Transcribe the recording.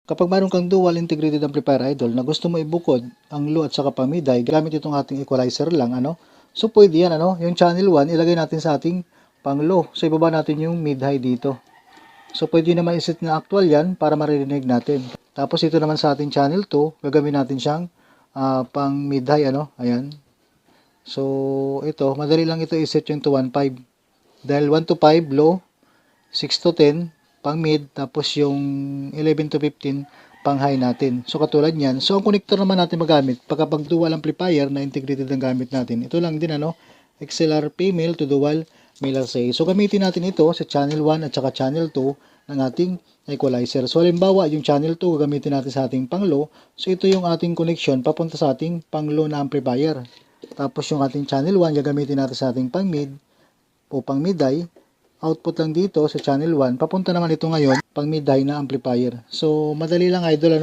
Kapag mayroon kang dual integrated amplifier idol na gusto mo ibukod ang low at saka pang mid-high gamit itong ating equalizer lang So pwede yan yung channel 1 ilagay natin sa ating pang low. So ibaba natin yung mid-high dito. So pwede naman iset na actual yan para maririnig natin. Tapos ito naman sa ating channel 2, gagawin natin siyang pang mid-high Ayan. So ito, madali lang ito iset yung to 1.5. Dahil 1 to 5 low, 6 to 10 pang mid, tapos yung 11 to 15 pang high natin. So katulad niyan. So ang connector naman natin magamit pagkapag dual amplifier na integrated ang gamit natin. Ito lang din XLR female to dual male RCA. So gamitin natin ito sa channel 1 at saka channel 2 ng ating equalizer. So halimbawa yung channel 2 gagamitin natin sa ating pang low. So ito yung ating connection papunta sa ating pang low na amplifier. Tapos yung ating channel 1 gagamitin natin sa ating pang mid o pang mid-high. Output lang dito sa channel 1. Papunta naman ito ngayon pang mid-high na amplifier. So madali lang idol